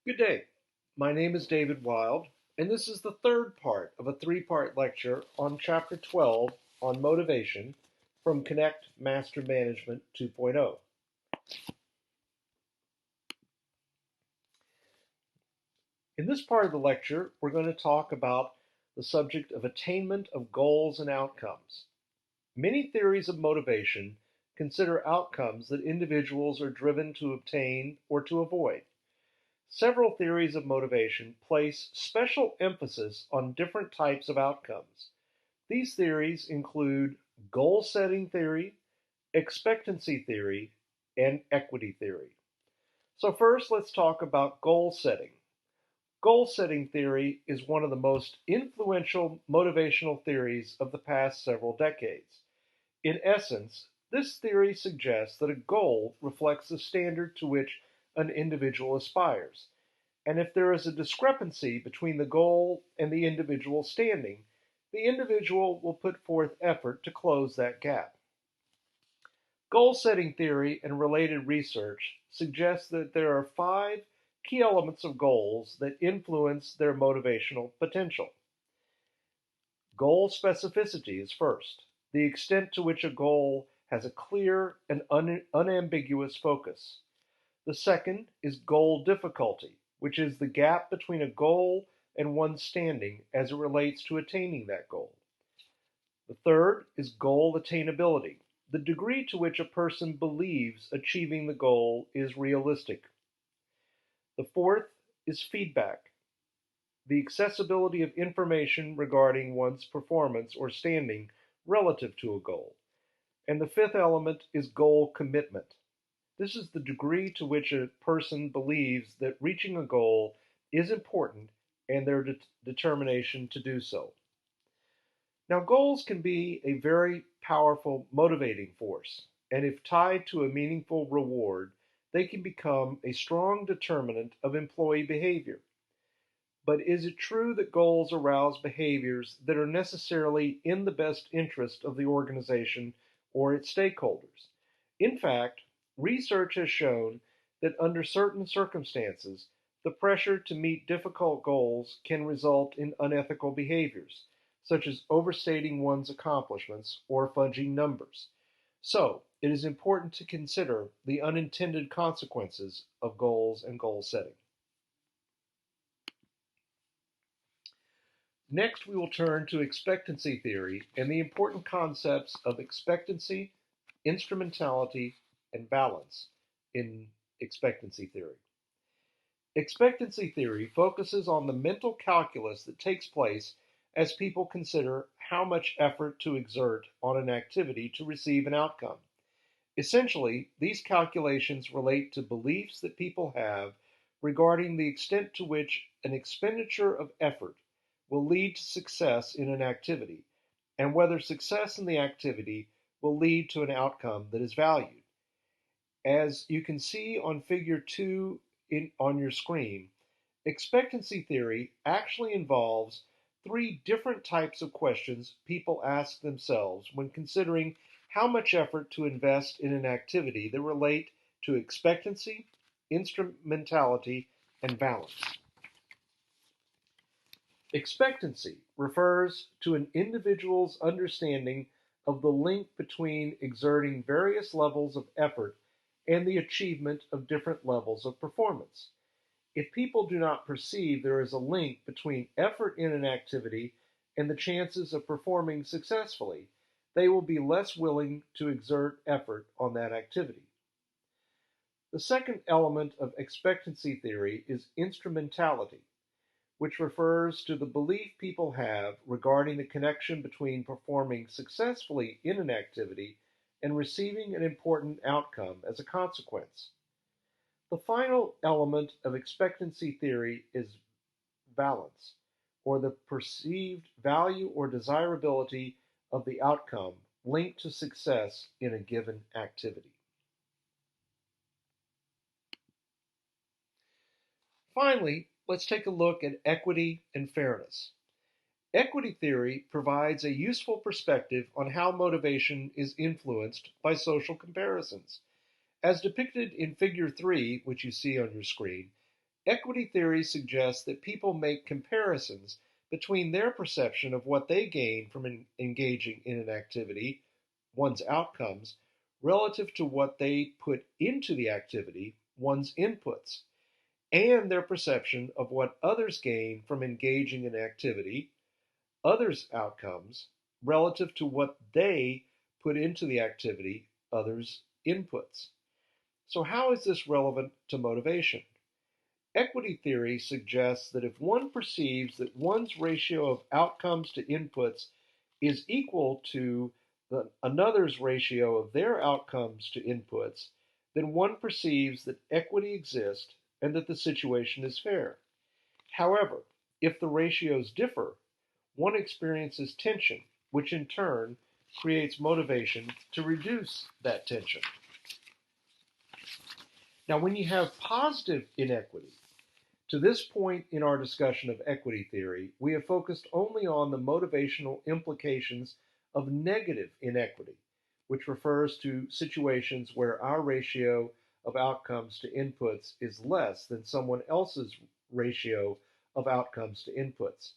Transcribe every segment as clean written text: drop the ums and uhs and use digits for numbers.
Good day. My name is David Wild, and this is the third part of a three-part lecture on Chapter 12 on motivation from Connect Master Management 2.0. In this part of the lecture, we're going to talk about the subject of attainment of goals and outcomes. Many theories of motivation consider outcomes that individuals are driven to obtain or to avoid. Several theories of motivation place special emphasis on different types of outcomes. These theories include goal-setting theory, expectancy theory, and equity theory. So first, let's talk about goal setting. Goal-setting theory is one of the most influential motivational theories of the past several decades. In essence, this theory suggests that a goal reflects the standard to which an individual aspires. And if there is a discrepancy between the goal and the individual standing, the individual will put forth effort to close that gap. Goal-setting theory and related research suggests that there are 5 key elements of goals that influence their motivational potential. Goal specificity is first, the extent to which a goal has a clear and unambiguous focus. The second is goal difficulty, which is the gap between a goal and one's standing as it relates to attaining that goal. The third is goal attainability, the degree to which a person believes achieving the goal is realistic. The fourth is feedback, the accessibility of information regarding one's performance or standing relative to a goal. And the fifth element is goal commitment. This is the degree to which a person believes that reaching a goal is important and their determination to do so. Now, goals can be a very powerful motivating force, and if tied to a meaningful reward, they can become a strong determinant of employee behavior. But is it true that goals arouse behaviors that are necessarily in the best interest of the organization or its stakeholders? In fact, research has shown that under certain circumstances, the pressure to meet difficult goals can result in unethical behaviors, such as overstating one's accomplishments or fudging numbers. So, it is important to consider the unintended consequences of goals and goal setting. Next, we will turn to expectancy theory and the important concepts of expectancy, instrumentality, and balance in expectancy theory. Expectancy theory focuses on the mental calculus that takes place as people consider how much effort to exert on an activity to receive an outcome. Essentially, these calculations relate to beliefs that people have regarding the extent to which an expenditure of effort will lead to success in an activity, and whether success in the activity will lead to an outcome that is valued. As you can see on figure 2 on your screen, expectancy theory actually involves 3 different types of questions people ask themselves when considering how much effort to invest in an activity that relate to expectancy, instrumentality, and balance. Expectancy refers to an individual's understanding of the link between exerting various levels of effort and the achievement of different levels of performance. If people do not perceive there is a link between effort in an activity and the chances of performing successfully, they will be less willing to exert effort on that activity. The second element of expectancy theory is instrumentality, which refers to the belief people have regarding the connection between performing successfully in an activity and receiving an important outcome as a consequence. The final element of expectancy theory is balance, or the perceived value or desirability of the outcome linked to success in a given activity. Finally, let's take a look at equity and fairness. Equity theory provides a useful perspective on how motivation is influenced by social comparisons. As depicted in figure 3, which you see on your screen, Equity theory suggests that people make comparisons between their perception of what they gain from engaging in an activity, one's outcomes, relative to what they put into the activity, one's inputs, and their perception of what others gain from engaging in activity, others' outcomes, relative to what they put into the activity, others' inputs. So, how is this relevant to motivation? Equity theory suggests that if one perceives that one's ratio of outcomes to inputs is equal to another's ratio of their outcomes to inputs, then one perceives that equity exists and that the situation is fair. However, if the ratios differ, one experiences tension, which in turn creates motivation to reduce that tension. Now, when you have positive inequity, to this point in our discussion of equity theory, we have focused only on the motivational implications of negative inequity, which refers to situations where our ratio of outcomes to inputs is less than someone else's ratio of outcomes to inputs.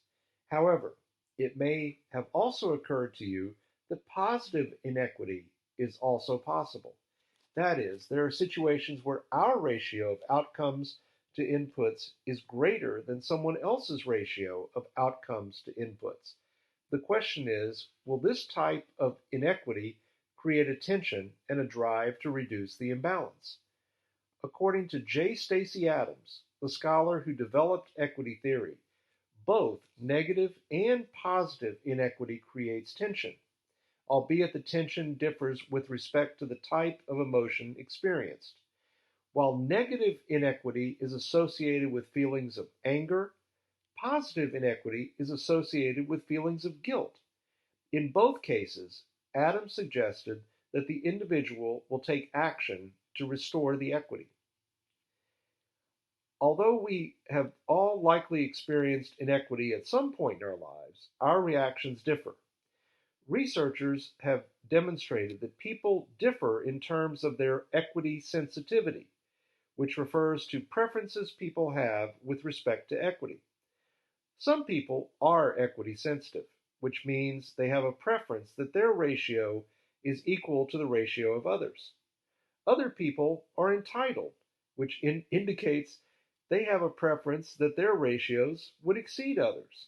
However, it may have also occurred to you that positive inequity is also possible. That is, there are situations where our ratio of outcomes to inputs is greater than someone else's ratio of outcomes to inputs. The question is, will this type of inequity create a tension and a drive to reduce the imbalance? According to J. Stacy Adams, the scholar who developed equity theory, both negative and positive inequity creates tension, albeit the tension differs with respect to the type of emotion experienced. While negative inequity is associated with feelings of anger, positive inequity is associated with feelings of guilt. In both cases, Adams suggested that the individual will take action to restore the equity. Although we have all likely experienced inequity at some point in our lives, our reactions differ. Researchers have demonstrated that people differ in terms of their equity sensitivity, which refers to preferences people have with respect to equity. Some people are equity sensitive, which means they have a preference that their ratio is equal to the ratio of others. Other people are entitled, which indicates they have a preference that their ratios would exceed others.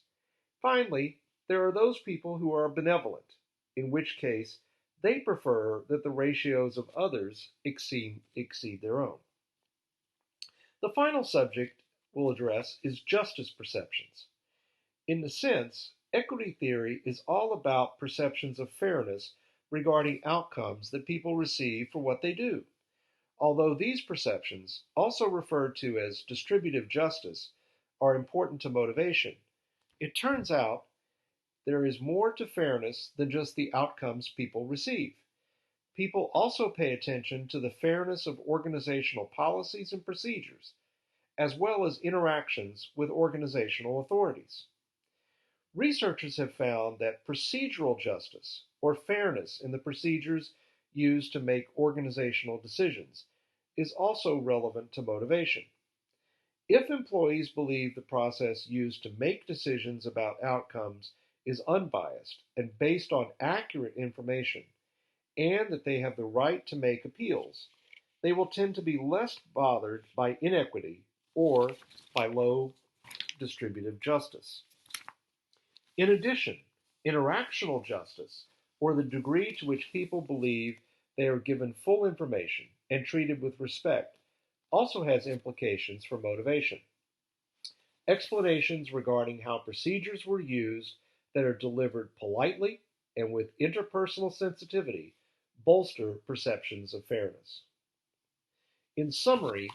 Finally, there are those people who are benevolent, in which case they prefer that the ratios of others exceed their own. The final subject we'll address is justice perceptions. In the sense, equity theory is all about perceptions of fairness regarding outcomes that people receive for what they do. Although these perceptions, also referred to as distributive justice, are important to motivation, it turns out there is more to fairness than just the outcomes people receive. People also pay attention to the fairness of organizational policies and procedures, as well as interactions with organizational authorities. Researchers have found that procedural justice, or fairness in the procedures used to make organizational decisions, is also relevant to motivation. If employees believe the process used to make decisions about outcomes is unbiased and based on accurate information, and that they have the right to make appeals, they will tend to be less bothered by inequity or by low distributive justice. In addition, interactional justice, or the degree to which people believe they are given full information and treated with respect, also has implications for motivation. Explanations regarding how procedures were used that are delivered politely and with interpersonal sensitivity bolster perceptions of fairness. In summary,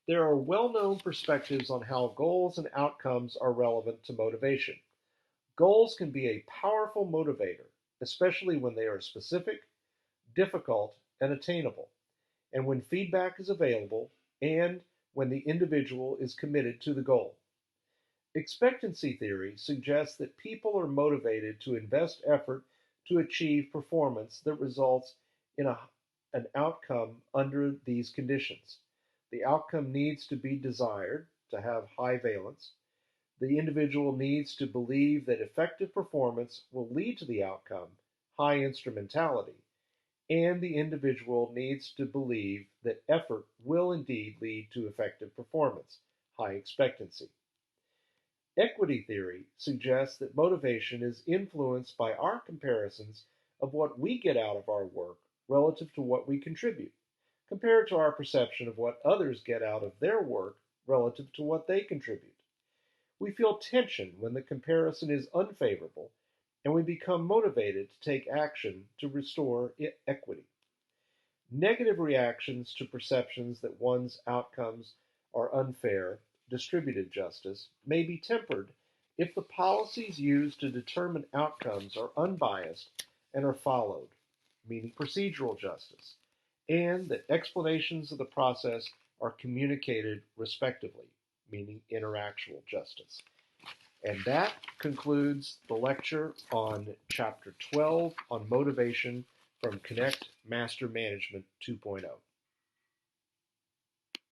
there are well-known perspectives on how goals and outcomes are relevant to motivation. Goals can be a powerful motivator, especially when they are specific, difficult, and attainable, and when feedback is available, and when the individual is committed to the goal. Expectancy theory suggests that people are motivated to invest effort to achieve performance that results in an outcome under these conditions. The outcome needs to be desired, to have high valence. The individual needs to believe that effective performance will lead to the outcome, high instrumentality, and the individual needs to believe that effort will indeed lead to effective performance, high expectancy. Equity theory suggests that motivation is influenced by our comparisons of what we get out of our work relative to what we contribute, compared to our perception of what others get out of their work relative to what they contribute. We feel tension when the comparison is unfavorable, and we become motivated to take action to restore equity. Negative reactions to perceptions that one's outcomes are unfair, distributed justice, may be tempered if the policies used to determine outcomes are unbiased and are followed, meaning procedural justice, and that explanations of the process are communicated respectively, meaning interactual justice. And that concludes the lecture on Chapter 12 on motivation from Connect Master Management 2.0.